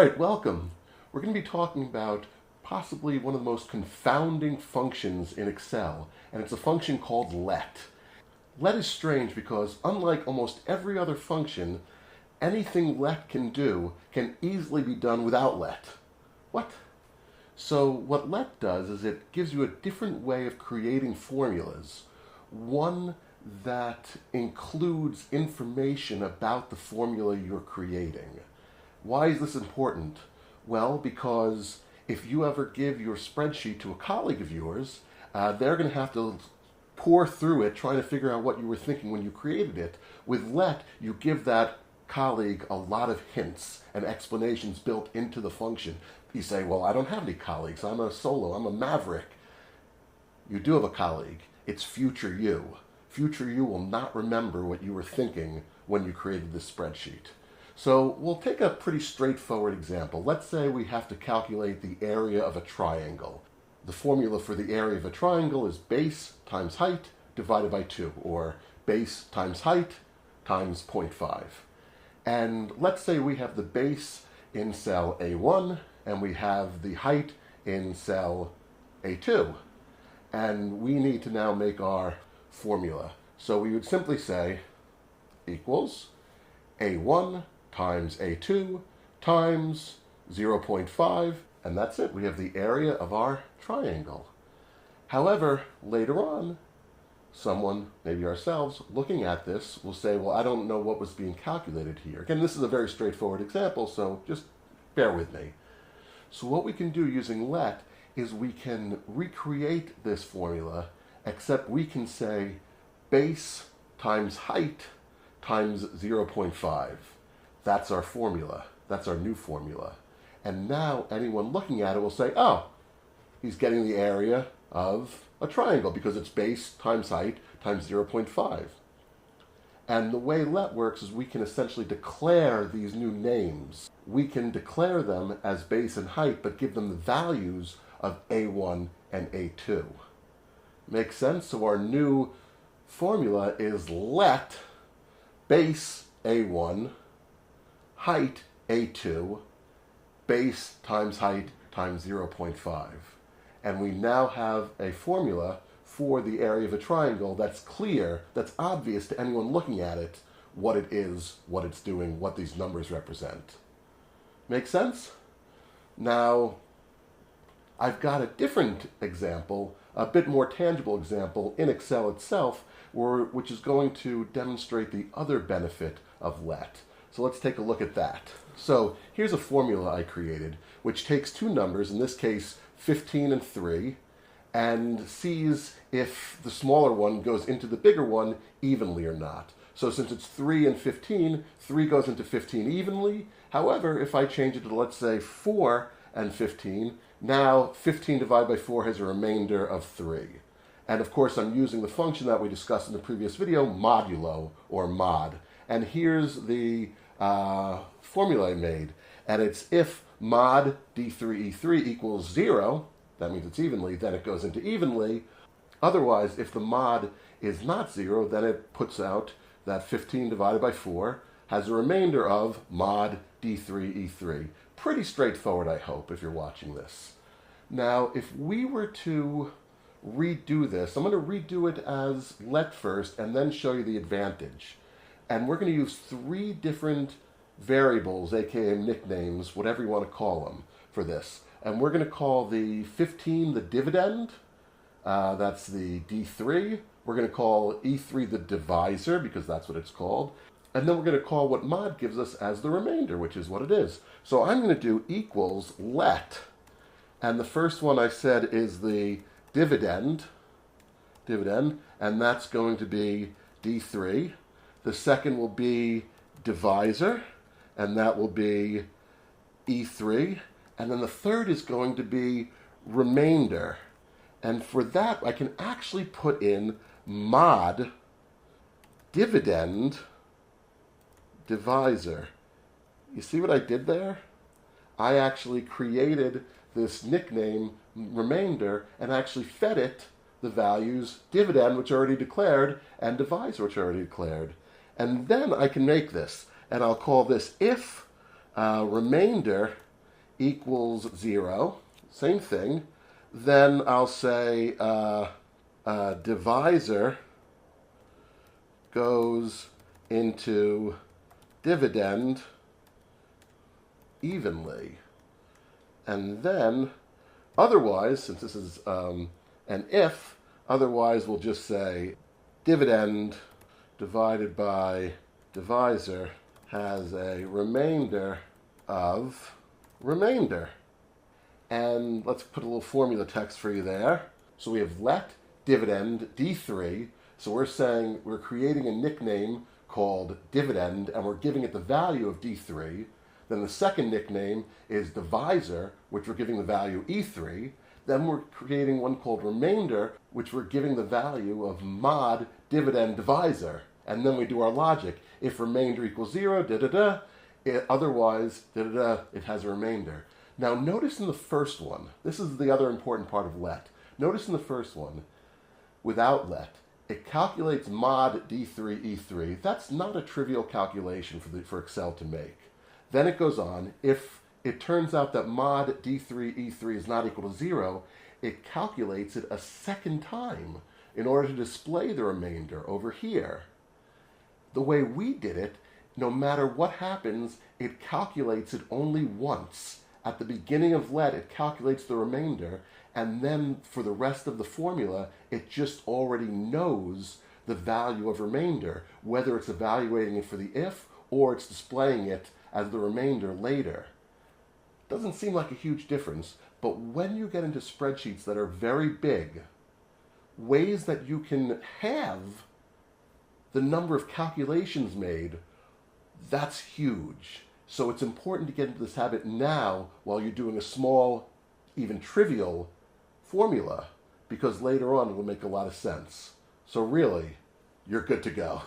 right, welcome. We're going to be talking about possibly one of the most confounding functions in Excel, and it's a function called let. Let is strange because, unlike almost every other function, anything let can do can easily be done without let. What? So what let does is it gives you a different way of creating formulas, one that includes information about the formula you're creating. Why is this important? Well, because if you ever give your spreadsheet to a colleague of yours, they're going to have to pour through it trying to figure out what you were thinking when you created it. With let, you give that colleague a lot of hints and explanations built into the function. You say, well, I don't have any colleagues. I'm a solo. I'm a maverick. You do have a colleague. It's future you. Future you will not remember what you were thinking when you created this spreadsheet. So we'll take a pretty straightforward example. Let's say we have to calculate the area of a triangle. The formula for the area of a triangle is base times height divided by 2, or base times height times 0.5. And let's say we have the base in cell A1 and we have the height in cell A2. And we need to now make our formula. So we would simply say equals A1 times A2 times 0.5, and that's it. We have the area of our triangle. However, later on, someone, maybe ourselves, looking at this will say, well, I don't know what was being calculated here. Again, this is a very straightforward example, so just bear with me. So what we can do using let is we can recreate this formula, except we can say base times height times 0.5. That's our formula. That's our new formula. And now anyone looking at it will say, oh, he's getting the area of a triangle because it's base times height times 0.5. And the way let works is we can essentially declare these new names. We can declare them as base and height, but give them the values of A1 and A2. Make sense? So our new formula is let base A1 height A2 base times height times 0.5. And we now have a formula for the area of a triangle that's clear, that's obvious to anyone looking at it, what it is, what it's doing, what these numbers represent. Make sense? Now, I've got a different example, a bit more tangible example in Excel itself, which is going to demonstrate the other benefit of let. So let's take a look at that. So here's a formula I created, which takes two numbers, in this case 15 and 3, and sees if the smaller one goes into the bigger one evenly or not. So since it's 3 and 15, 3 goes into 15 evenly. However, if I change it to, let's say, 4 and 15, now 15 divided by 4 has a remainder of 3. And of course, I'm using the function that we discussed in the previous video, modulo, or mod. And here's the formula I made. And it's if mod D3E3 equals 0, that means it's evenly, then it goes into evenly. Otherwise, if the mod is not 0, then it puts out that 15 divided by 4 has a remainder of mod D3E3. Pretty straightforward, I hope, if you're watching this. Now, if we were to redo this, I'm going to redo it as let first and then show you the advantage. And we're going to use 3 different variables, aka nicknames, whatever you want to call them, for this. And we're going to call the 15 the dividend, that's the D3. We're going to call E3 the divisor, because that's what it's called. And then we're going to call what mod gives us as the remainder, which is what it is. So I'm going to do equals let. And the first one I said is the dividend, and that's going to be D3. The second will be divisor, and that will be E3. And then the third is going to be remainder. And for that, I can actually put in mod dividend divisor. You see what I did there? I actually created this nickname remainder and actually fed it the values dividend, which are already declared, and divisor, which are already declared. And then I can make this, and I'll call this if remainder equals 0, same thing. Then I'll say divisor goes into dividend evenly. And then, otherwise, since this is an if, otherwise we'll just say dividend divided by divisor has a remainder of remainder. And let's put a little formula text for you there. So we have let dividend d3. So we're saying we're creating a nickname called dividend, and we're giving it the value of d3. Then the second nickname is divisor, which we're giving the value e3. Then we're creating one called remainder, which we're giving the value of mod dividend divisor. And then we do our logic. If remainder equals 0, da-da-da. Otherwise, da-da-da, it has a remainder. Now notice in the first one, this is the other important part of let. Notice in the first one, without let, it calculates mod d3 e3. That's not a trivial calculation for Excel to make. Then it goes on, if it turns out that mod d3 e3 is not equal to 0, it calculates it a second time in order to display the remainder over here. The way we did it, no matter what happens, it calculates it only once. At the beginning of let, it calculates the remainder, and then for the rest of the formula, it just already knows the value of remainder, whether it's evaluating it for the if or it's displaying it as the remainder later. Doesn't seem like a huge difference, but when you get into spreadsheets that are very big, ways that you can have the number of calculations made, that's huge. So it's important to get into this habit now while you're doing a small, even trivial formula, because later on it will make a lot of sense. So really, you're good to go.